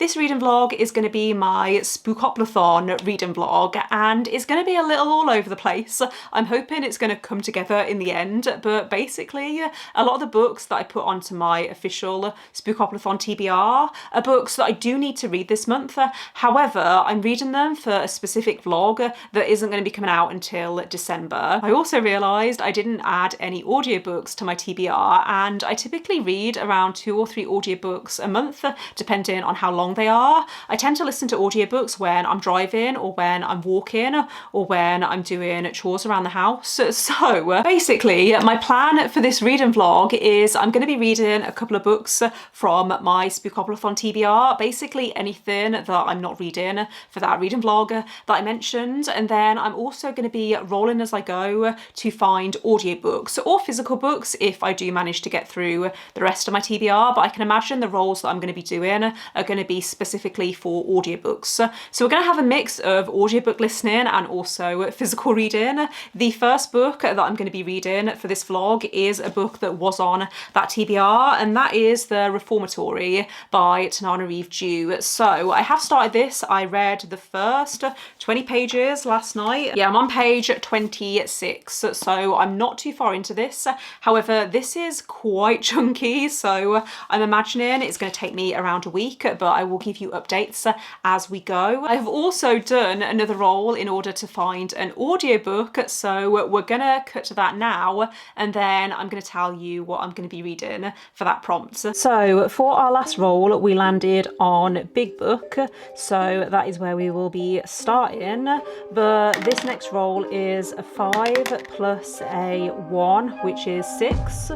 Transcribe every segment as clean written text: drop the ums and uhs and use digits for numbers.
This reading vlog is going to be my Spookoplathon reading vlog, and it's going to be a little all over the place. I'm hoping it's going to come together in the end, but basically a lot of the books that I put onto my official Spookoplathon TBR are books that I do need to read this month. However, I'm reading them for a specific vlog that isn't going to be coming out until December. I also realised I didn't add any audiobooks to my TBR, and I typically read around 2 or 3 audiobooks a month, depending on how long they are. I tend to listen to audiobooks when I'm driving or when I'm walking or when I'm doing chores around the house. So basically my plan for this reading vlog is I'm going to be reading a couple of books from my Spookoplathon TBR, basically anything that I'm not reading for that reading vlog that I mentioned, and then I'm also going to be rolling as I go to find audiobooks or physical books if I do manage to get through the rest of my TBR, but I can imagine the rolls that I'm going to be doing are going to be specifically for audiobooks. So we're going to have a mix of audiobook listening and also physical reading. The first book that I'm going to be reading for this vlog is a book that was on that TBR, and that is The Reformatory by Tananarive Due. So I have started this. I read the first 20 pages last night. Yeah, I'm on page 26, so I'm not too far into this. However, this is quite chunky, so I'm imagining it's going to take me around a week, but I will give you updates as we go. I have also done another roll in order to find an audiobook, so we're gonna cut to that now, and then I'm gonna tell you what I'm gonna be reading for that prompt. So for our last roll, we landed on Big Book, so that is where we will be starting, but this next roll is a 5 plus a 1, which is 6.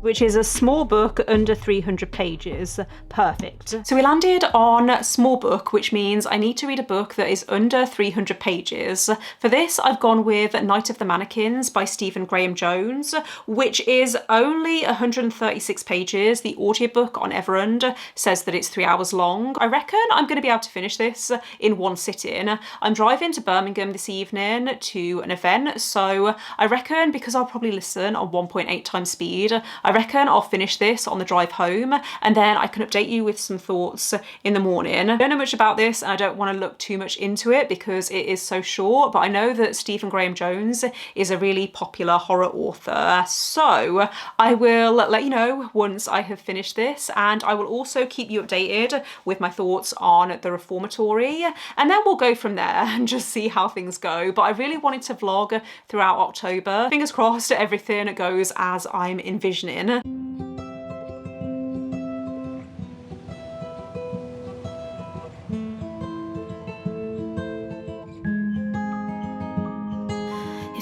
Which is a small book under 300 pages. Perfect. So we landed on small book, which means I need to read a book that is under 300 pages. For this, I've gone with Night of the Mannequins by Stephen Graham Jones, which is only 136 pages. The audiobook on Everend says that it's 3 hours long. I reckon I'm going to be able to finish this in one sitting. I'm driving to Birmingham this evening to an event, so I reckon because I'll probably listen on 1.8 times speed, I reckon I'll finish this on the drive home, and then I can update you with some thoughts in the morning. I don't know much about this and I don't want to look too much into it because it is so short, but I know that Stephen Graham Jones is a really popular horror author, so I will let you know once I have finished this, and I will also keep you updated with my thoughts on The Reformatory, and then we'll go from there and just see how things go. But I really wanted to vlog throughout October. Fingers crossed everything goes as I'm envisioning. If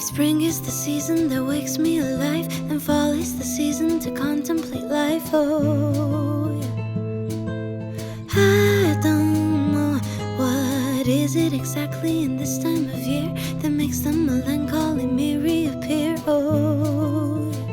spring is the season that wakes me alive, then fall is the season to contemplate life. Oh, yeah. I don't know what is it exactly in this time of year that makes the melancholy me reappear. Oh, yeah.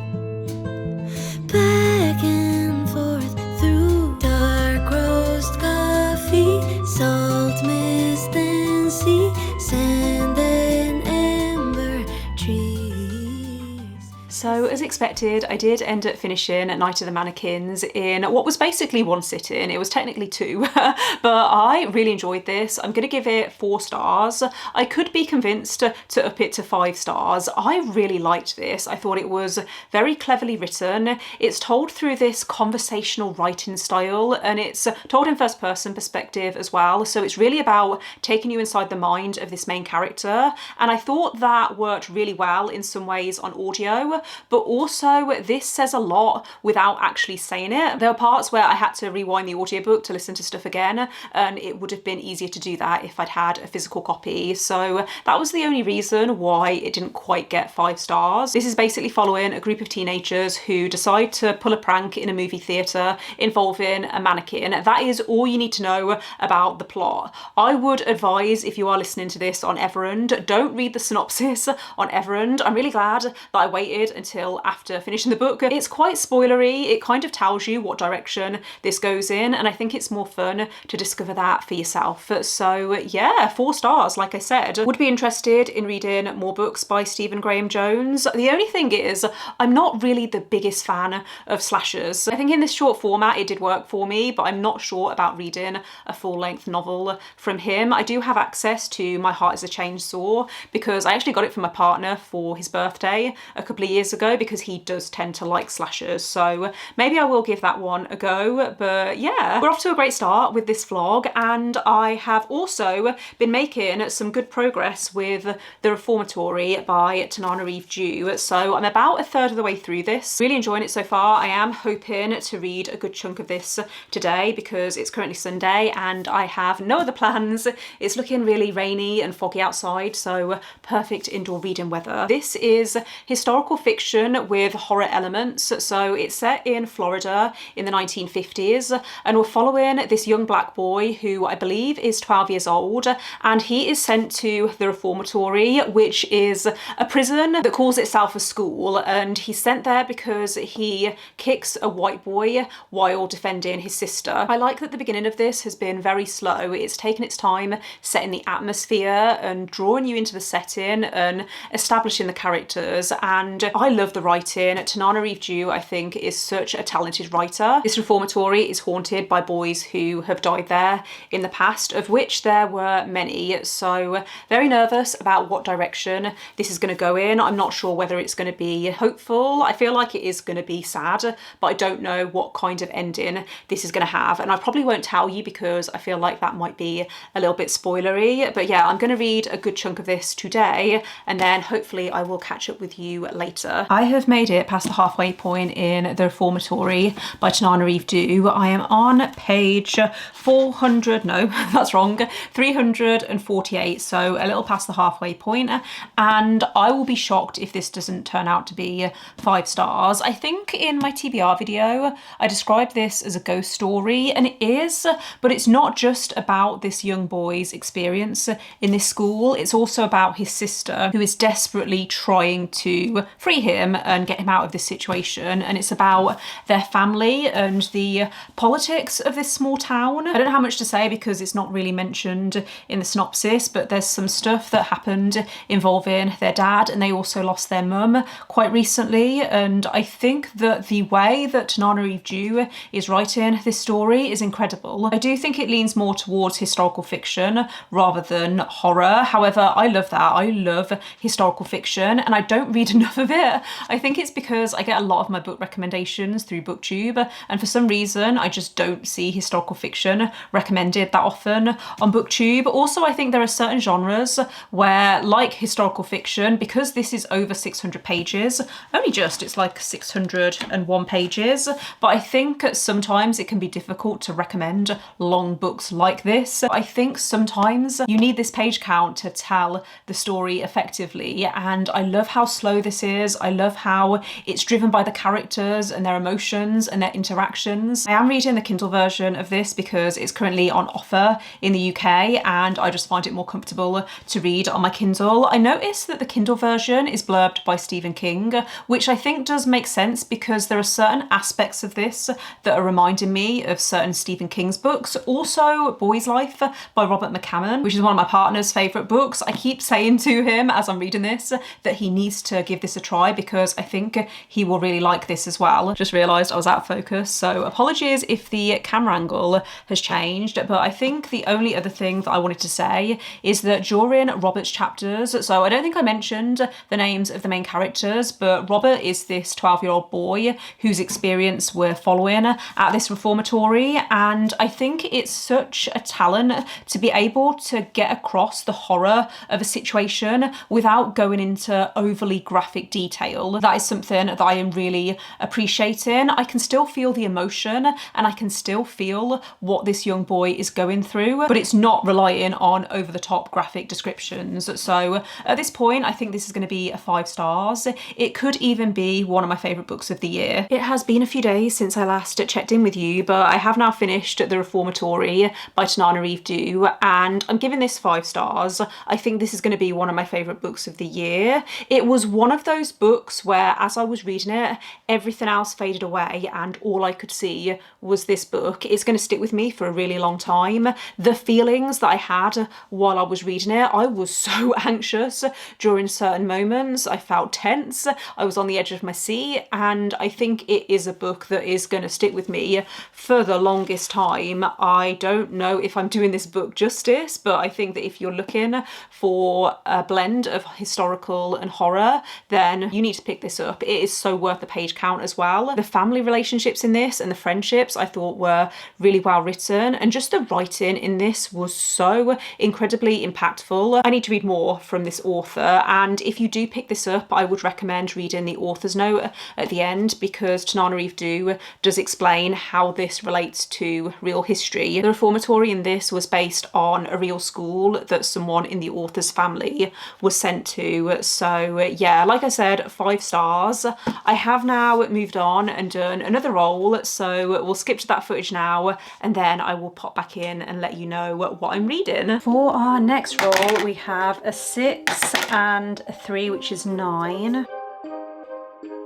Back and forth through dark roast coffee, salt, mist and sea, sand and amber trees. So as expected, I did end up finishing Night of the Mannequins in what was basically one sitting. It was technically 2, but I really enjoyed this. I'm going to give it 4 stars. I could be convinced to up it to 5 stars. I really liked this. I thought it was very cleverly written. It's told through this conversational writing style, and it's told in first person perspective as well. So it's really about taking you inside the mind of this main character. And I thought that worked really well in some ways on audio, but also this says a lot without actually saying it. There were parts where I had to rewind the audiobook to listen to stuff again, and it would have been easier to do that if I'd had a physical copy. So that was the only reason why it didn't quite get 5 stars. This is basically following a group of teenagers who decide to pull a prank in a movie theatre involving a mannequin. That is all you need to know about the plot. I would advise, if you are listening to this on Everend, don't read the synopsis on Everend. I'm really glad that I waited until until after finishing the book. It's quite spoilery. It kind of tells you what direction this goes in, and I think it's more fun to discover that for yourself. So yeah, 4 stars, like I said. Would be interested in reading more books by Stephen Graham Jones. The only thing is, I'm not really the biggest fan of slashers. I think in this short format it did work for me, but I'm not sure about reading a full-length novel from him. I do have access to My Heart is a Chainsaw because I actually got it from my partner for his birthday a couple of years ago because he does tend to like slashers, so maybe I will give that one a go. But yeah, we're off to a great start with this vlog, and I have also been making some good progress with The Reformatory by Tananarive Due. So I'm about a third of the way through this. Really enjoying it so far. I am hoping to read a good chunk of this today because it's currently Sunday and I have no other plans. It's looking really rainy and foggy outside, so perfect indoor reading weather. This is historical fiction with horror elements. So it's set in Florida in the 1950s, and we're following this young black boy who I believe is 12 years old, and he is sent to the Reformatory, which is a prison that calls itself a school, and he's sent there because he kicks a white boy while defending his sister. I like that the beginning of this has been very slow. It's taken its time setting the atmosphere and drawing you into the setting and establishing the characters, and I love the writing. Tananarive Due, I think, is such a talented writer. This Reformatory is haunted by boys who have died there in the past, of which there were many, so very nervous about what direction this is going to go in. I'm not sure whether it's going to be hopeful. I feel like it is going to be sad, but I don't know what kind of ending this is going to have, and I probably won't tell you because I feel like that might be a little bit spoilery. But yeah, I'm going to read a good chunk of this today, and then hopefully I will catch up with you later. I have made it past the halfway point in The Reformatory by Tananarive Due. I am on page 400, no, that's wrong, 348, so a little past the halfway point, and I will be shocked if this doesn't turn out to be 5 stars. I think in my TBR video I described this as a ghost story, and it is, but it's not just about this young boy's experience in this school. It's also about his sister, who is desperately trying to free him and get him out of this situation, and it's about their family and the politics of this small town. I don't know how much to say because it's not really mentioned in the synopsis, but there's some stuff that happened involving their dad, and they also lost their mum quite recently, and I think that the way that Tananarive Due is writing this story is incredible. I do think it leans more towards historical fiction rather than horror. However, I love that. I love historical fiction and I don't read enough of it. I think it's because I get a lot of my book recommendations through BookTube, and for some reason I just don't see historical fiction recommended that often on BookTube. Also, I think there are certain genres where, like historical fiction, because this is over 600 pages, only just, it's like 601 pages, but I think sometimes it can be difficult to recommend long books like this. I think sometimes you need this page count to tell the story effectively, and I love how slow this is. I love how it's driven by the characters and their emotions and their interactions. I am reading the Kindle version of this because it's currently on offer in the UK, and I just find it more comfortable to read on my Kindle. I noticed that the Kindle version is blurbed by Stephen King, which I think does make sense because there are certain aspects of this that are reminding me of certain Stephen King's books. Also, Boy's Life by Robert McCammon, which is one of my partner's favourite books. I keep saying to him as I'm reading this that he needs to give this a try because I think he will really like this as well. Just realised I was out of focus, so apologies if the camera angle has changed, but I think the only other thing that I wanted to say is that during Robert's chapters, so I don't think I mentioned the names of the main characters, but Robert is this 12-year-old boy whose experience we're following at this reformatory, and I think it's such a talent to be able to get across the horror of a situation without going into overly graphic detail. That is something that I am really appreciating. I can still feel the emotion and I can still feel what this young boy is going through, but it's not relying on over-the-top graphic descriptions. So at this point, I think this is going to be a 5 stars. It could even be one of my favourite books of the year. It has been a few days since I last checked in with you, but I have now finished The Reformatory by Tananarive Due, and I'm giving this 5 stars. I think this is going to be one of my favourite books of the year. It was one of those books books where as I was reading it, everything else faded away and all I could see was this book. It's going to stick with me for a really long time. The feelings that I had while I was reading it, I was so anxious during certain moments. I felt tense. I was on the edge of my seat, and I think it is a book that is going to stick with me for the longest time. I don't know if I'm doing this book justice, but I think that if you're looking for a blend of historical and horror, then you need to pick this up. It is so worth the page count as well. The family relationships in this and the friendships I thought were really well written, and just the writing in this was so incredibly impactful. I need to read more from this author, and if you do pick this up, I would recommend reading the author's note at the end, because Tananarive Due does explain how this relates to real history. The Reformatory in this was based on a real school that someone in the author's family was sent to. So yeah, like I said, 5 stars. I have now moved on and done another roll, so we'll skip to that footage now, and then I will pop back in and let you know what I'm reading. For our next roll, we have a 6 and a 3, which is 9,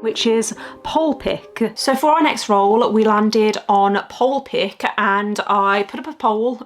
which is Pole Pick. So for our next roll, we landed on Pole Pick, and I put up a poll,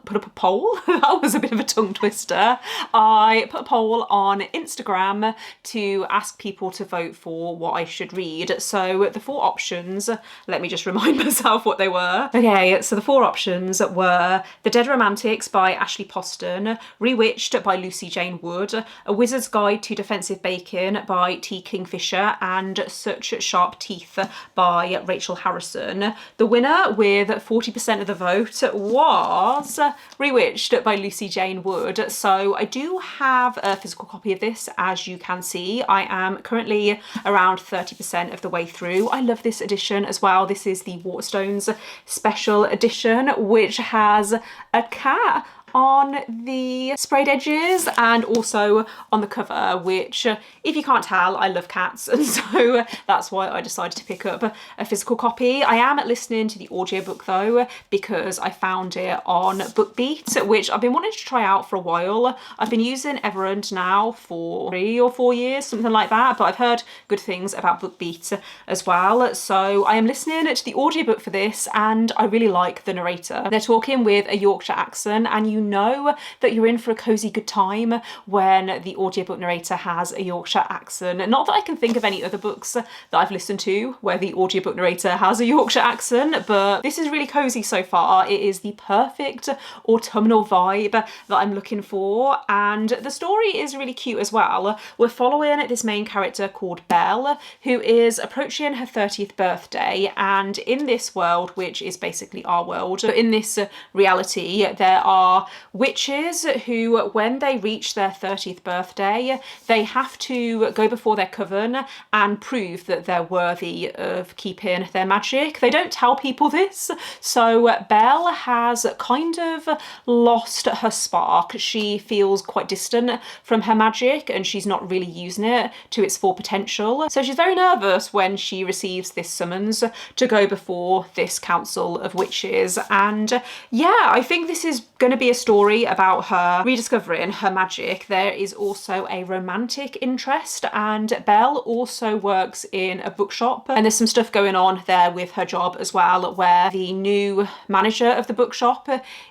that was a bit of a tongue twister. I put a poll on Instagram to ask people to vote for what I should read. So the 4 options, let me just remind myself what they were. Okay, so the 4 options were The Dead Romantics by Ashley Poston, Rewitched by Lucy Jane Wood, A Wizard's Guide to Defensive Bacon by T. Kingfisher, and Such Sharp Teeth by Rachel Harrison. The winner with 40% of the vote was Rewitched by Lucy Jane Wood. So I do have a physical copy of this, as you can see. I am currently around 30% of the way through. I love this edition as well. This is the Waterstones special edition, which has a cat on the sprayed edges and also on the cover, which, if you can't tell, I love cats, and so that's why I decided to pick up a physical copy. I am listening to the audiobook though, because I found it on BookBeat, which I've been wanting to try out for a while. I've been using Everend now for 3 or 4 years, something like that, but I've heard good things about BookBeat as well. So I am listening to the audiobook for this, and I really like the narrator. They're talking with a Yorkshire accent, and you know that you're in for a cozy good time when the audiobook narrator has a Yorkshire accent. Not that I can think of any other books that I've listened to where the audiobook narrator has a Yorkshire accent, but this is really cozy so far. It is the perfect autumnal vibe that I'm looking for, and the story is really cute as well. We're following this main character called Belle, who is approaching her 30th birthday, and in this world, which is basically our world, but in this reality, there are witches who, when they reach their 30th birthday, they have to go before their coven and prove that they're worthy of keeping their magic. They don't tell people this, so Belle has kind of lost her spark. She feels quite distant from her magic, and she's not really using it to its full potential. So she's very nervous when she receives this summons to go before this council of witches. And yeah, I think this is going to be a story about her rediscovering her magic. There is also a romantic interest, and Belle also works in a bookshop, and there's some stuff going on there with her job as well, where the new manager of the bookshop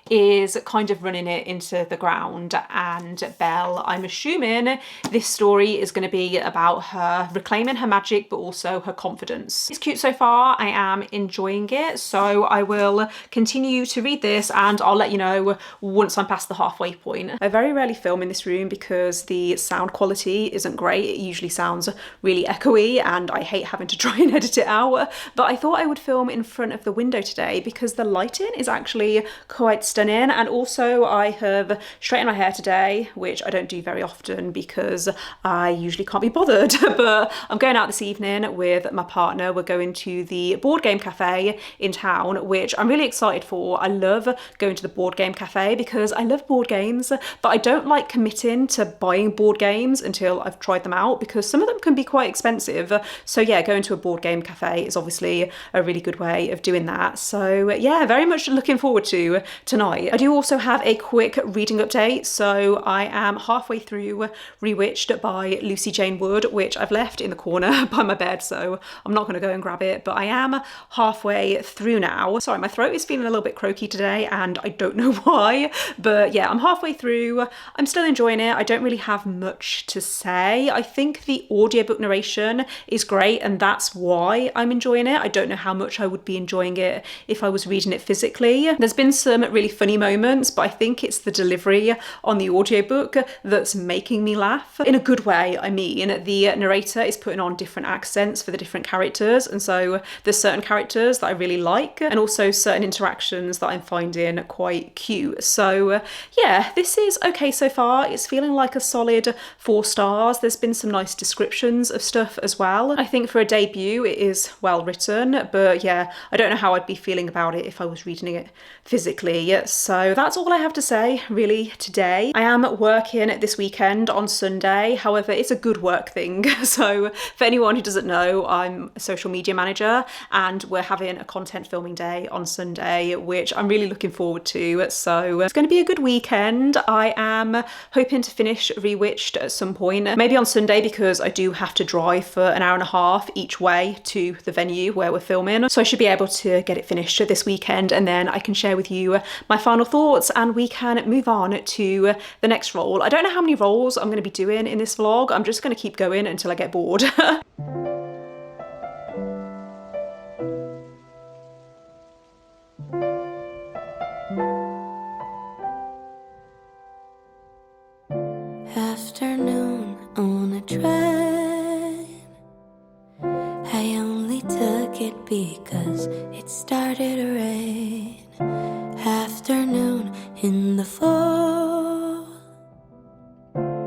is kind of running it into the ground. And Belle, I'm assuming this story is going to be about her reclaiming her magic, but also her confidence. It's cute so far. I am enjoying it, so I will continue to read this, and I'll let you know once I'm past the halfway point. I very rarely film in this room because the sound quality isn't great. It usually sounds really echoey, and I hate having to try and edit it out, but I thought I would film in front of the window today because the lighting is actually quite stunning. And also I have straightened my hair today, which I don't do very often because I usually can't be bothered, but I'm going out this evening with my partner. We're going to the board game cafe in town, which I'm really excited for. I love going to the board game cafe because because I love board games, but I don't like committing to buying board games until I've tried them out because some of them can be quite expensive. So yeah, going to a board game cafe is obviously a really good way of doing that. So yeah, very much looking forward to tonight. I do also have a quick reading update. So I am halfway through Rewitched by Lucy Jane Wood, which I've left in the corner by my bed, so I'm not going to go and grab it, but I am halfway through now. Sorry, my throat is feeling a little bit croaky today and I don't know why, but yeah, I'm halfway through. I'm still enjoying it. I don't really have much to say. I think the audiobook narration is great and that's why I'm enjoying it. I don't know how much I would be enjoying it if I was reading it physically. There's been some really funny moments, but I think it's the delivery on the audiobook that's making me laugh. In a good way, I mean. The narrator is putting on different accents for the different characters, and so there's certain characters that I really like and also certain interactions that I'm finding quite cute. So yeah, this is okay so far. It's feeling like a solid 4 stars. There's been some nice descriptions of stuff as well. I think for a debut it is well written, but yeah, I don't know how I'd be feeling about it if I was reading it physically. So that's all I have to say really today. I am working this weekend on Sunday, however it's a good work thing. So for anyone who doesn't know, I'm a social media manager and we're having a content filming day on Sunday, which I'm really looking forward to. So it's going to be a good weekend. I am hoping to finish Rewitched at some point, maybe on Sunday, because I do have to drive for an hour and a half each way to the venue where we're filming. So I should be able to get it finished this weekend and then I can share with you my final thoughts and we can move on to the next role. I don't know how many roles I'm going to be doing in this vlog. I'm just going to keep going until I get bored. Afternoon on a train. I only took it because it started to rain. Afternoon in the fall.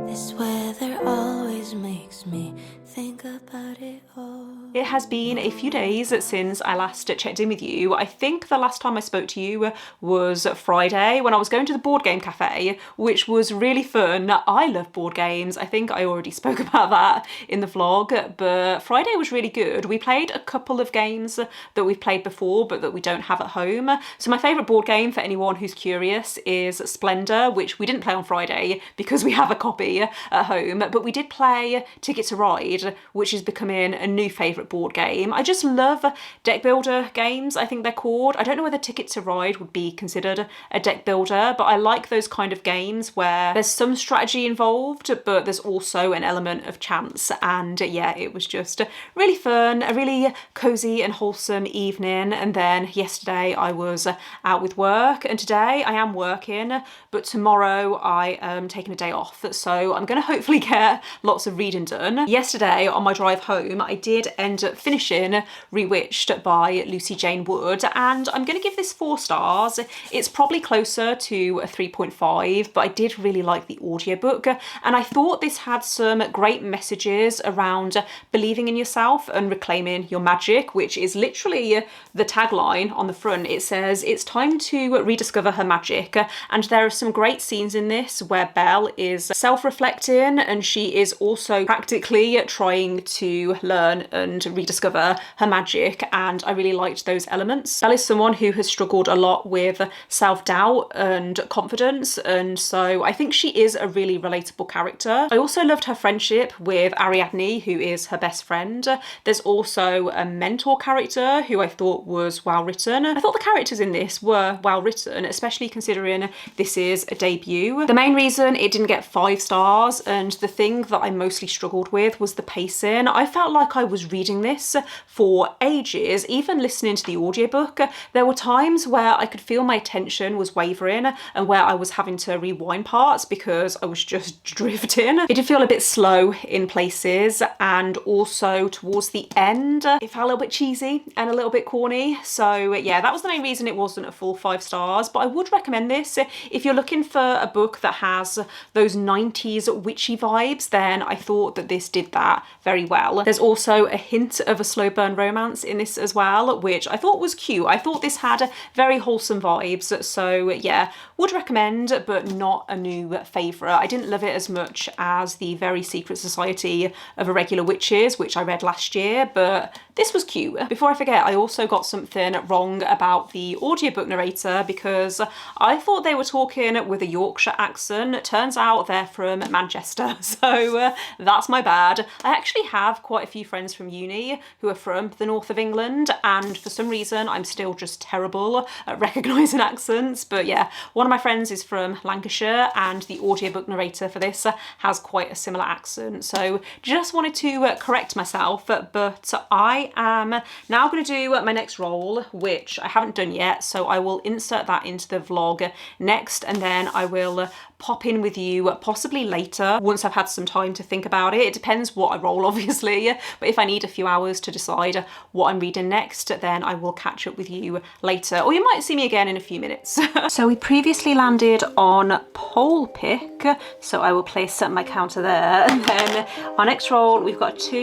This weather always makes me think about it all. It has been a few days since I last checked in with you. I think the last time I spoke to you was Friday when I was going to the board game cafe, which was really fun. I love board games. I think I already spoke about that in the vlog, but Friday was really good. We played a couple of games that we've played before but that we don't have at home. So my favourite board game, for anyone who's curious, is Splendor, which we didn't play on Friday because we have a copy at home, but we did play Ticket to Ride, which is becoming a new favourite board game. I just love deck builder games, I think they're called. I don't know whether Ticket to Ride would be considered a deck builder, but I like those kind of games where there's some strategy involved but there's also an element of chance. And yeah, it was just really fun, a really cozy and wholesome evening. And then yesterday I was out with work and today I am working, but tomorrow I am taking a day off, so I'm going to hopefully get lots of reading done. Yesterday on my drive home I did end up finishing Rewitched by Lucy Jane Wood and I'm going to give this 4 stars. It's probably closer to a 3.5, but I did really like the audiobook and I thought this had some great messages around believing in yourself and reclaiming your magic, which is literally the tagline on the front. It says it's time to rediscover her magic, and there are some great scenes in this where Belle is self-reflecting and she is also practically trying to learn and rediscover her magic, and I really liked those elements. Belle is someone who has struggled a lot with self-doubt and confidence, and so I think she is a really relatable character. I also loved her friendship with Ariadne, who is her best friend. There's also a mentor character who I thought was well written. I thought the characters in this were well written, especially considering this is a debut. The main reason it didn't get 5 stars, and the thing that I mostly struggled with, was the pacing. I felt like I was reading this for ages. Even listening to the audiobook, there were times where I could feel my attention was wavering and where I was having to rewind parts because I was just drifting. It did feel a bit slow in places, and also towards the end it felt a little bit cheesy and a little bit corny. So yeah, that was the main reason it wasn't a full 5 stars, but I would recommend this if you're looking for a book that has those 90s witchy vibes. Then I thought that this did that very well. There's also a hint bit of a slow burn romance in this as well, which I thought was cute. I thought this had very wholesome vibes, so yeah, would recommend, but not a new favourite. I didn't love it as much as the Very Secret Society of Irregular Witches, which I read last year, but this was cute. Before I forget, I also got something wrong about the audiobook narrator because I thought they were talking with a Yorkshire accent. Turns out they're from Manchester, so that's my bad. I actually have quite a few friends from uni who are from the north of England, and for some reason I'm still just terrible at recognising accents. But yeah, one of my friends is from Lancashire and the audiobook narrator for this has quite a similar accent. So just wanted to correct myself, but I am now going to do my next roll, which I haven't done yet, so I will insert that into the vlog next, and then I will pop in with you possibly later once I've had some time to think about it. It depends what I roll, obviously, but if I need a few hours to decide what I'm reading next, then I will catch up with you later, or you might see me again in a few minutes. So we previously landed on pole pick, so I will place my counter there, and then our next roll we've got a 2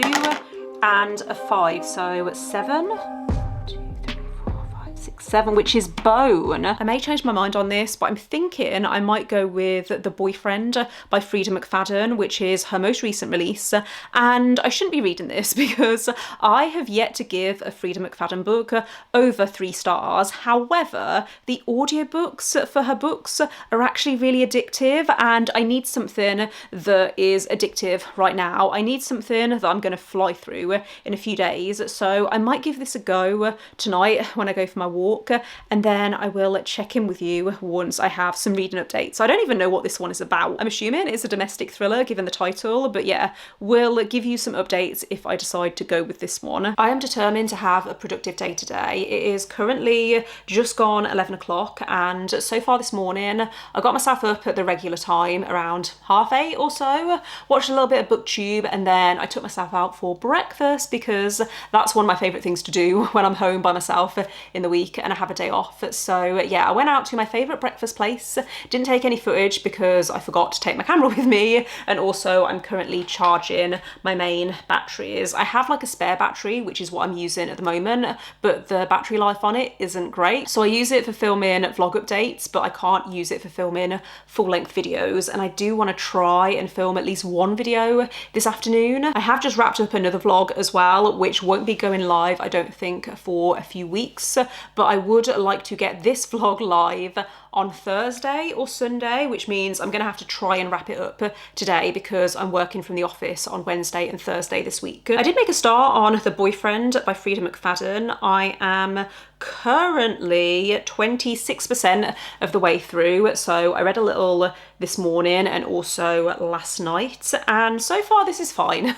and a 5, so 7. 7, which is bone. I may change my mind on this, but I'm thinking I might go with The Boyfriend by Freida McFadden, which is her most recent release. And I shouldn't be reading this because I have yet to give a Freida McFadden book over 3 stars. However, the audiobooks for her books are actually really addictive, and I need something that is addictive right now. I need something that I'm going to fly through in a few days. So I might give this a go tonight when I go for my walk, and then I will check in with you once I have some reading updates. I don't even know what this one is about. I'm assuming it's a domestic thriller given the title, but yeah, we'll give you some updates if I decide to go with this one. I am determined to have a productive day today. It is currently just gone 11 o'clock, and so far this morning I got myself up at the regular time around 8:30 or so, watched a little bit of booktube, and then I took myself out for breakfast because that's one of my favourite things to do when I'm home by myself in the week and I have a day off. So yeah, I went out to my favourite breakfast place. Didn't take any footage because I forgot to take my camera with me, and also I'm currently charging my main batteries. I have like a spare battery, which is what I'm using at the moment, but the battery life on it isn't great. So I use it for filming vlog updates, but I can't use it for filming full-length videos, and I do want to try and film at least one video this afternoon. I have just wrapped up another vlog as well, which won't be going live, I don't think, for a few weeks, but I would like to get this vlog live on Thursday or Sunday, which means I'm gonna have to try and wrap it up today because I'm working from the office on Wednesday and Thursday this week. I did make a start on The Boyfriend by Freida McFadden. I am currently 26% of the way through, so I read a little this morning and also last night, and so far this is fine.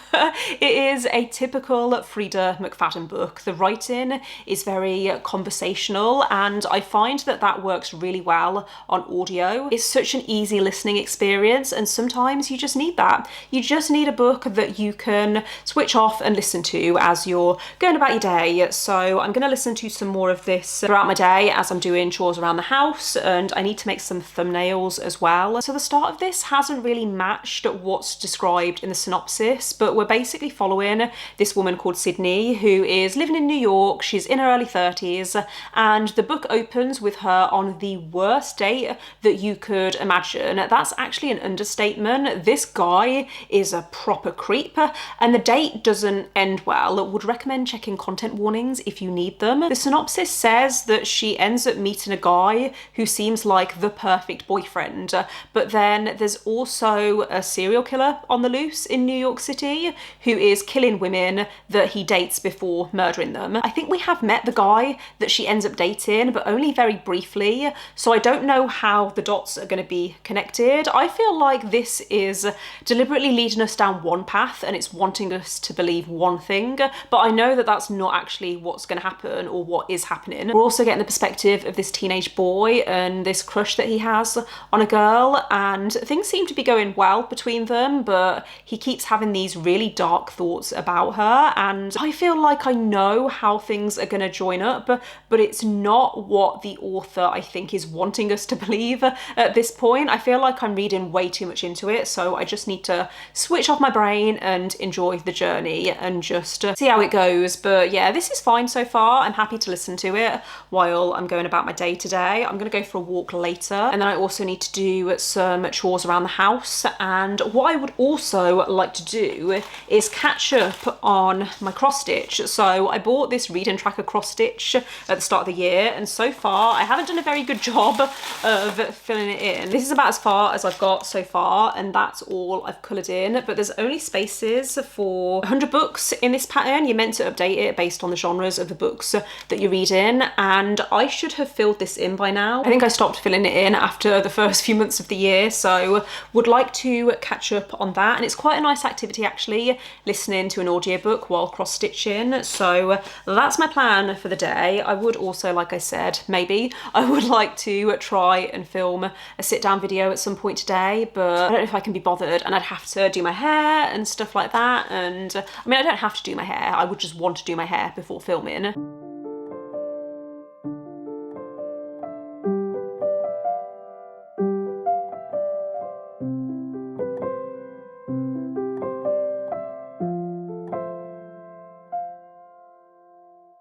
It is a typical Freida McFadden book. The writing is very conversational, and I find that that works really well on audio. It's such an easy listening experience, and sometimes you just need that. You just need a book that you can switch off and listen to as you're going about your day. So I'm going to listen to some more of this throughout my day as I'm doing chores around the house, and I need to make some thumbnails as well. So the start of this hasn't really matched what's described in the synopsis, but we're basically following this woman called Sydney who is living in New York. She's in her early 30s, and the book opens with her on the worst date that you could imagine. That's actually an understatement. This guy is a proper creep, and the date doesn't end well. Would recommend checking content warnings if you need them. The synopsis says that she ends up meeting a guy who seems like the perfect boyfriend, but then there's also a serial killer on the loose in New York City who is killing women that he dates before murdering them. I think we have met the guy that she ends up dating, but only very briefly, so I don't know how the dots are going to be connected. I feel like this is deliberately leading us down one path and it's wanting us to believe one thing, but I know that that's not actually what's going to happen or what is happening. We're also getting the perspective of this teenage boy and this crush that he has on a girl, and things seem to be going well between them, but he keeps having these really dark thoughts about her, and I feel like I know how things are going to join up, but it's not what the author, I think, is wanting wanting us to believe at this point. I feel like I'm reading way too much into it, so I just need to switch off my brain and enjoy the journey and just see how it goes. But yeah, this is fine so far. I'm happy to listen to it while I'm going about my day today. I'm gonna go for a walk later, and then I also need to do some chores around the house. And what I would also like to do is catch up on my cross stitch. So I bought this reading tracker cross stitch at the start of the year, and so far I haven't done a very good job of filling it in. This is about as far as I've got so far, and that's all I've coloured in, but there's only spaces for 100 books in this pattern. You're meant to update it based on the genres of the books that you're reading, and I should have filled this in by now. I think I stopped filling it in after the first few months of the year, so would like to catch up on that. And it's quite a nice activity actually, listening to an audiobook while cross stitching. So that's my plan for the day. I would also, like I said, maybe I would like to try and film a sit down video at some point today, but I don't know if I can be bothered, and I'd have to do my hair and stuff like that. And I mean, I don't have to do my hair, I would just want to do my hair before filming.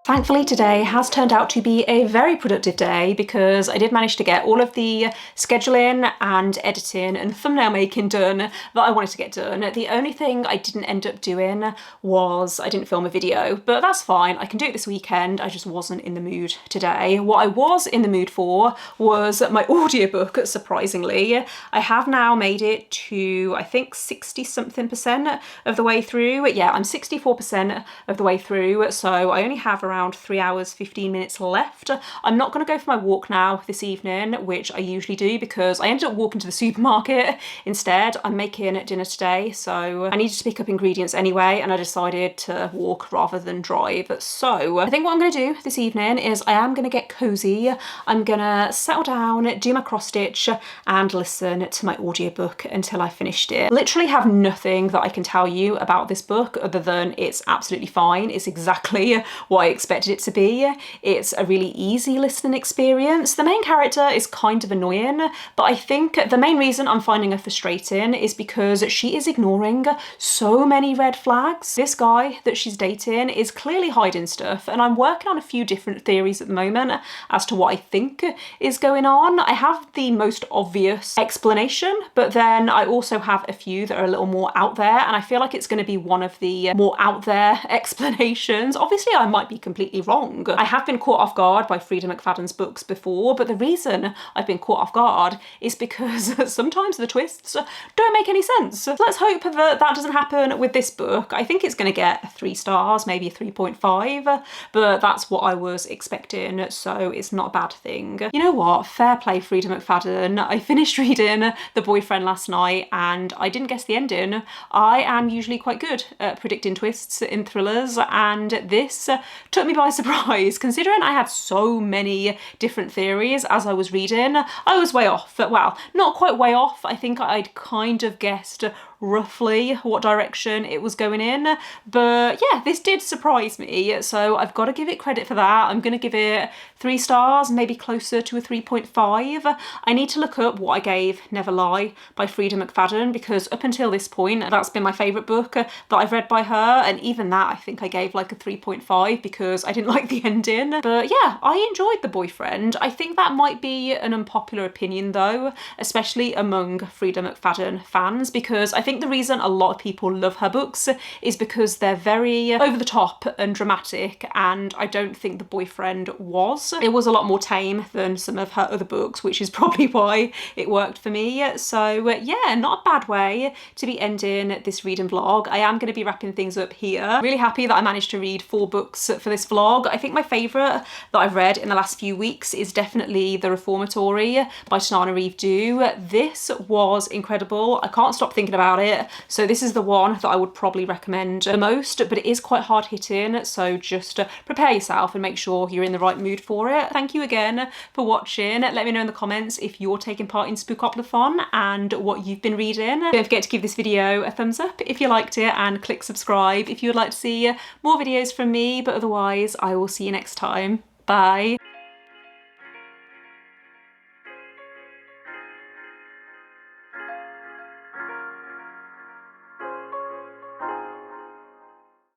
Thankfully today has turned out to be a very productive day, because I did manage to get all of the scheduling and editing and thumbnail making done that I wanted to get done. The only thing I didn't end up doing was I didn't film a video, but that's fine. I can do it this weekend. I just wasn't in the mood today. What I was in the mood for was my audiobook, surprisingly. I have now made it to, I think, 60-something% of the way through. Yeah, I'm 64% of the way through, so I only have around 3 hours 15 minutes left. I'm not going to go for my walk now this evening, which I usually do, because I ended up walking to the supermarket instead. I'm making dinner today, so I needed to pick up ingredients anyway, and I decided to walk rather than drive. So I think what I'm going to do this evening is I am going to get cozy. I'm going to settle down, do my cross stitch, and listen to my audiobook until I finished it. Literally have nothing that I can tell you about this book other than it's absolutely fine. It's exactly what I expected it to be. It's a really easy listening experience. The main character is kind of annoying, but I think the main reason I'm finding her frustrating is because she is ignoring so many red flags. This guy that she's dating is clearly hiding stuff, and I'm working on a few different theories at the moment as to what I think is going on. I have the most obvious explanation, but then I also have a few that are a little more out there, and I feel like it's going to be one of the more out there explanations. Obviously I might be completely wrong. I have been caught off guard by Freida McFadden's books before, but the reason I've been caught off guard is because sometimes the twists don't make any sense. So let's hope that that doesn't happen with this book. I think it's going to get 3 stars, maybe a 3.5, but that's what I was expecting, so it's not a bad thing. You know what? Fair play, Freida McFadden. I finished reading The Boyfriend last night and I didn't guess the ending. I am usually quite good at predicting twists in thrillers, and this took me by surprise. Considering I had so many different theories as I was reading, I was way off. Well, not quite way off. I think I'd kind of guessed roughly what direction it was going in, but yeah, this did surprise me, so I've got to give it credit for that. I'm going to give it 3 stars, maybe closer to a 3.5. I need to look up what I gave Never Lie by Freida McFadden, because up until this point that's been my favourite book that I've read by her, and even that I think I gave like a 3.5 because I didn't like the ending. But yeah, I enjoyed The Boyfriend. I think that might be an unpopular opinion though, especially among Freida McFadden fans, because I think the reason a lot of people love her books is because they're very over the top and dramatic, and I don't think The Boyfriend was. It was a lot more tame than some of her other books, which is probably why it worked for me. So yeah, not a bad way to be ending this reading vlog. I am going to be wrapping things up here. Really happy that I managed to read 4 books for this vlog. I think my favourite that I've read in the last few weeks is definitely The Reformatory by Tananarive Due. This was incredible. I can't stop thinking about it. So this is the one that I would probably recommend the most, but it is quite hard hitting, so just prepare yourself and make sure you're in the right mood for it. Thank you again for watching. Let me know in the comments if you're taking part in Spookoplathon and what you've been reading. Don't forget to give this video a thumbs up if you liked it, and click subscribe if you would like to see more videos from me, but otherwise I will see you next time. Bye.